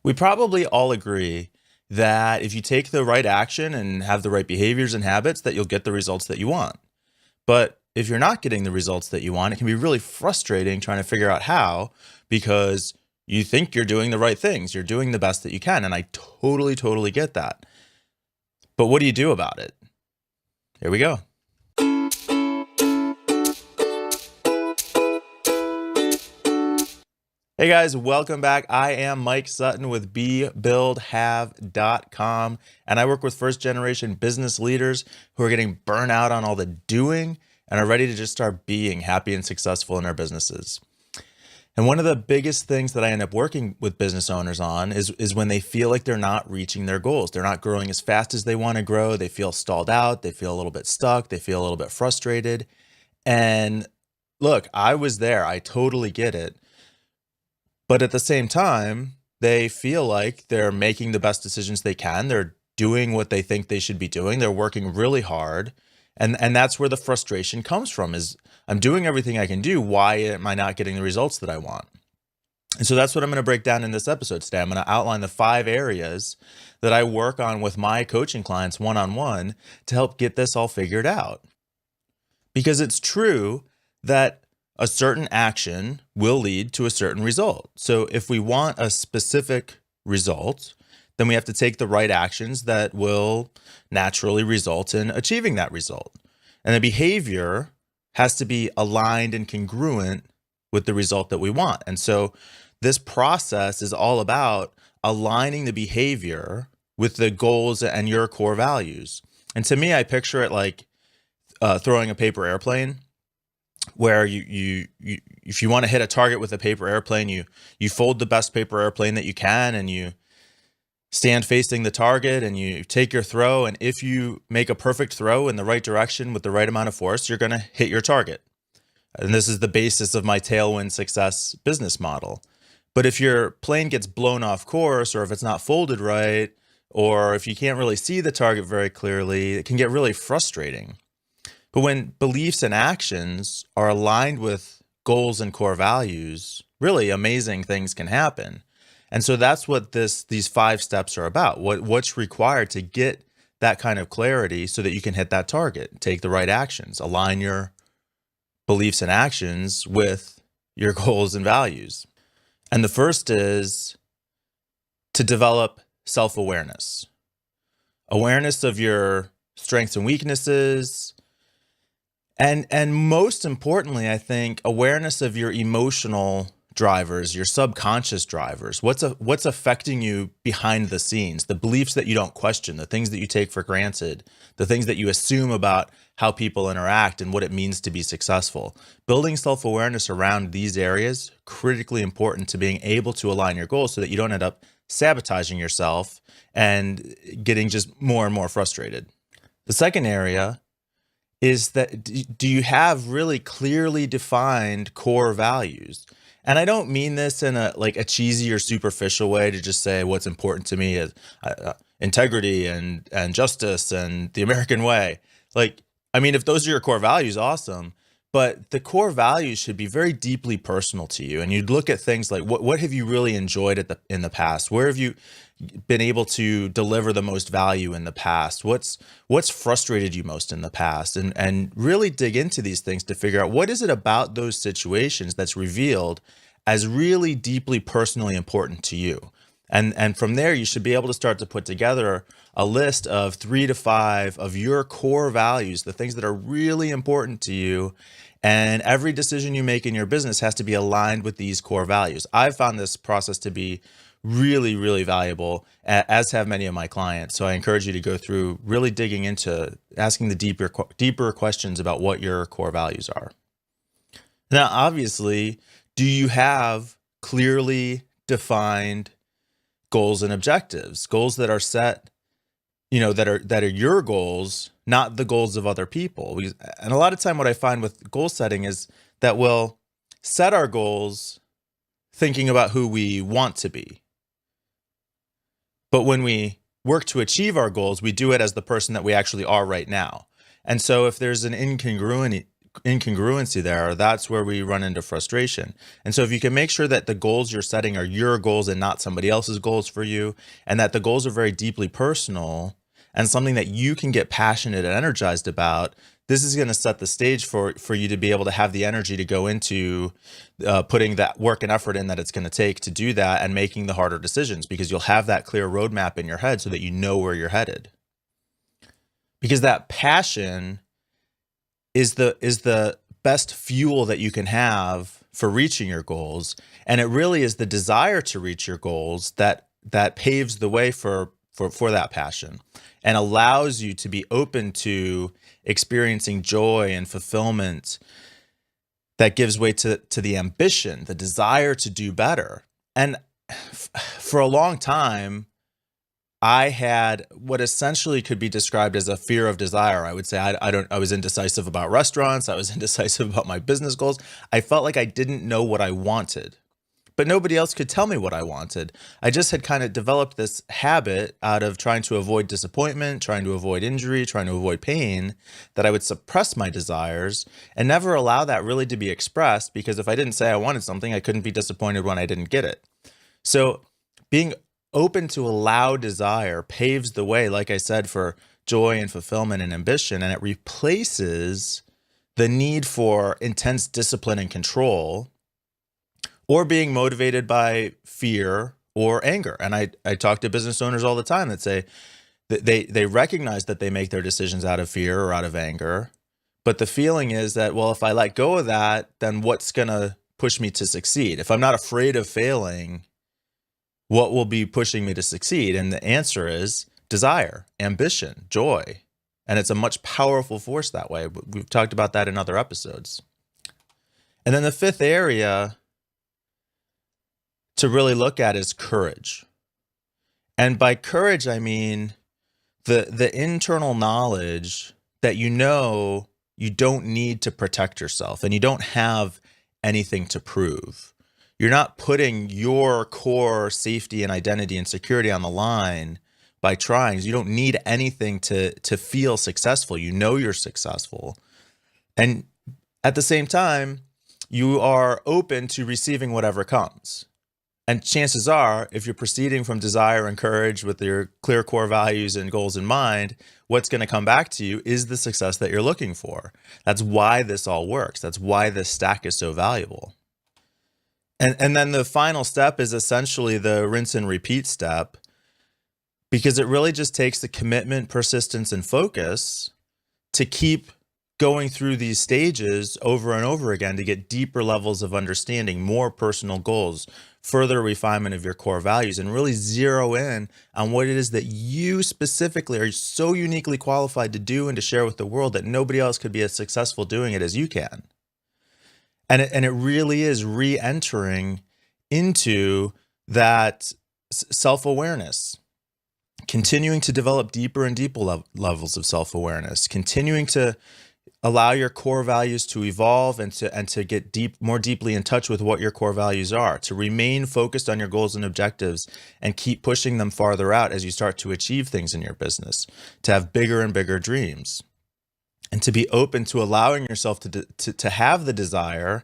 We probably all agree that if you take the right action and have the right behaviors and habits, that you'll get the results that you want. But if you're not getting the results that you want, it can be really frustrating trying to figure out how, because you think you're doing the right things, you're doing the best that you can. And I totally get that. But what do you do about it? Here we go. Hey guys, welcome back. I am Mike Sutton with BeBuildHave.com, and I work with first generation business leaders who are getting burnt out on all the doing and are ready to just start being happy and successful in their businesses. And one of the biggest things that I end up working with business owners on is when they feel like they're not reaching their goals. They're not growing as fast as they want to grow. They feel stalled out. They feel a little bit stuck. They feel a little bit frustrated. And look, I was there. I totally get it. But at the same time, they feel like they're making the best decisions they can. They're doing what they think they should be doing. They're working really hard. And that's where the frustration comes from is I'm doing everything I can do. Why am I not getting the results that I want? And so that's what I'm going to break down in this episode today. I'm going to outline the 5 areas that I work on with my coaching clients one-on-one to help get this all figured out. Because it's true that a certain action will lead to a certain result. So if we want a specific result, then we have to take the right actions that will naturally result in achieving that result. And the behavior has to be aligned and congruent with the result that we want. And so this process is all about aligning the behavior with the goals and your core values. And to me, I picture it like throwing a paper airplane, where you if you want to hit a target with a paper airplane, you fold the best paper airplane that you can and you stand facing the target and you take your throw. And if you make a perfect throw in the right direction with the right amount of force, you're going to hit your target. And this is the basis of my Tailwind Success business model. But if your plane gets blown off course, or if it's not folded right, or if you can't really see the target very clearly, it can get really frustrating. But when beliefs and actions are aligned with goals and core values, really amazing things can happen. And so that's what these 5 steps are about. What's required to get that kind of clarity so that you can hit that target, take the right actions, align your beliefs and actions with your goals and values. And the first is to develop self-awareness. Awareness of your strengths and weaknesses. And most importantly, I think awareness of your emotional drivers, your subconscious drivers, what's affecting you behind the scenes, the beliefs that you don't question, the things that you take for granted, the things that you assume about how people interact and what it means to be successful. Building self-awareness around these areas, critically important to being able to align your goals so that you don't end up sabotaging yourself and getting just more and more frustrated. The second area is that do you have really clearly defined core values? And I don't mean this in a cheesy or superficial way to just say what's important to me is integrity and justice and the American way. I mean, if those are your core values, awesome. But the core values should be very deeply personal to you. And you'd look at things like what have you really enjoyed in the past? Where have you been able to deliver the most value in the past? What's frustrated you most in the past? And really dig into these things to figure out what is it about those situations that's revealed as really deeply personally important to you. And from there, you should be able to start to put together a list of 3 to 5 of your core values, the things that are really important to you. And every decision you make in your business has to be aligned with these core values. I've found this process to be really valuable, as have many of my clients. So I encourage you to go through really digging into asking the deeper questions about what your core values are. Now, obviously, do you have clearly defined goals and objectives, goals that are set, that are your goals, not the goals of other people? And a lot of time what I find with goal setting is that we'll set our goals thinking about who we want to be. But when we work to achieve our goals, we do it as the person that we actually are right now. And so if there's an incongruity incongruency there, that's where we run into frustration. And so if you can make sure that the goals you're setting are your goals and not somebody else's goals for you, and that the goals are very deeply personal and something that you can get passionate and energized about, this is going to set the stage for you to be able to have the energy to go into putting that work and effort in that it's going to take to do that, and making the harder decisions, because you'll have that clear roadmap in your head so that you know where you're headed. Because that passion is the best fuel that you can have for reaching your goals. And it really is the desire to reach your goals that paves the way for that passion, and allows you to be open to experiencing joy and fulfillment that gives way to the ambition, the desire to do better. And for a long time, I had what essentially could be described as a fear of desire. I would say I was indecisive about restaurants. I was indecisive about my business goals. I felt like I didn't know what I wanted, but nobody else could tell me what I wanted. I just had kind of developed this habit out of trying to avoid disappointment, trying to avoid injury, trying to avoid pain, that I would suppress my desires and never allow that really to be expressed, because if I didn't say I wanted something, I couldn't be disappointed when I didn't get it. So being open to allow desire paves the way, like I said, for joy and fulfillment and ambition, and it replaces the need for intense discipline and control, or being motivated by fear or anger. And I talk to business owners all the time that say that they recognize that they make their decisions out of fear or out of anger, but the feeling is that, well, if I let go of that, then what's going to push me to succeed? If I'm not afraid of failing, what will be pushing me to succeed? And the answer is desire, ambition, joy. And it's a much powerful force that way. We've talked about that in other episodes. And then the fifth area to really look at is courage. And by courage, I mean the internal knowledge that you know you don't need to protect yourself and you don't have anything to prove. You're not putting your core safety and identity and security on the line by trying. You don't need anything to feel successful. You know you're successful. And at the same time, you are open to receiving whatever comes. And chances are, if you're proceeding from desire and courage with your clear core values and goals in mind, what's going to come back to you is the success that you're looking for. That's why this all works. That's why this stack is so valuable. And then the final step is essentially the rinse and repeat step, because it really just takes the commitment, persistence, and focus to keep going through these stages over and over again to get deeper levels of understanding, more personal goals, further refinement of your core values, and really zero in on what it is that you specifically are so uniquely qualified to do and to share with the world that nobody else could be as successful doing it as you can. And it really is re-entering into that self-awareness, continuing to develop deeper and deeper levels of self-awareness, continuing to allow your core values to evolve and to get more deeply in touch with what your core values are, to remain focused on your goals and objectives and keep pushing them farther out as you start to achieve things in your business, to have bigger and bigger dreams, and to be open to allowing yourself to have the desire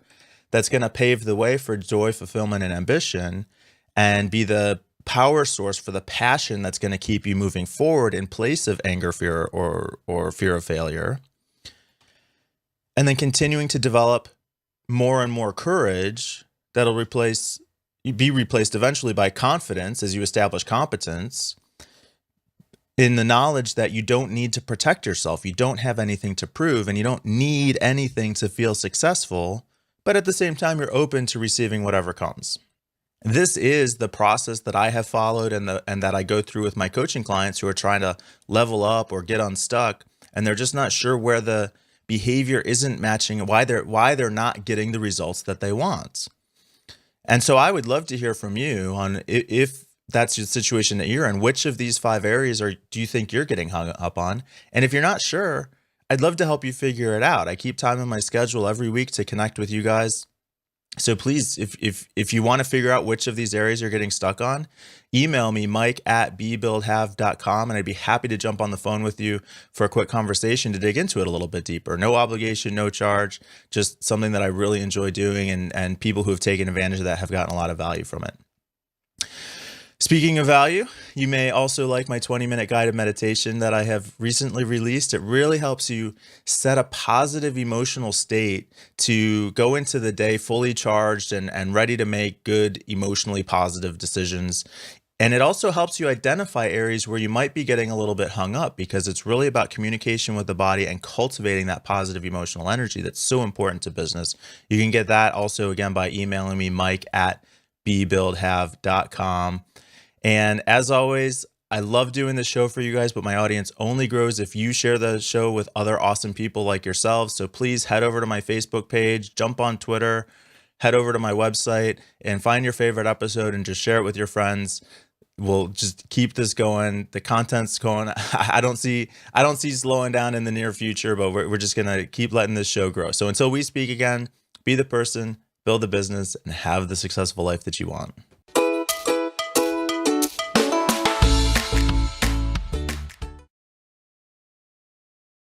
that's going to pave the way for joy, fulfillment, and ambition, and be the power source for the passion that's going to keep you moving forward in place of anger, fear, or fear of failure. And then continuing to develop more and more courage that'll be replaced eventually by confidence as you establish competence, in the knowledge that you don't need to protect yourself, you don't have anything to prove, and you don't need anything to feel successful, but at the same time, you're open to receiving whatever comes. This is the process that I have followed and that I go through with my coaching clients who are trying to level up or get unstuck, and they're just not sure where the behavior isn't matching, why they're not getting the results that they want. And so I would love to hear from you on if that's the situation that you're in. Which of these 5 areas do you think you're getting hung up on? And if you're not sure, I'd love to help you figure it out. I keep time in my schedule every week to connect with you guys So please, if you want to figure out which of these areas you're getting stuck on, email me, mike@bebuildhave.com, and I'd be happy to jump on the phone with you for a quick conversation to dig into it a little bit deeper. No obligation, no charge, just something that I really enjoy doing, and people who have taken advantage of that have gotten a lot of value from it. Speaking of value, you may also like my 20-minute guided meditation that I have recently released. It really helps you set a positive emotional state to go into the day fully charged and ready to make good, emotionally positive decisions. And it also helps you identify areas where you might be getting a little bit hung up, because it's really about communication with the body and cultivating that positive emotional energy that's so important to business. You can get that also, again, by emailing me, mike@bebuildhave.com. And as always, I love doing this show for you guys, but my audience only grows if you share the show with other awesome people like yourselves. So please head over to my Facebook page, jump on Twitter, head over to my website, and find your favorite episode and just share it with your friends. We'll just keep this going. The content's going. I don't see slowing down in the near future, but we're just going to keep letting this show grow. So until we speak again, be the person, build the business, and have the successful life that you want.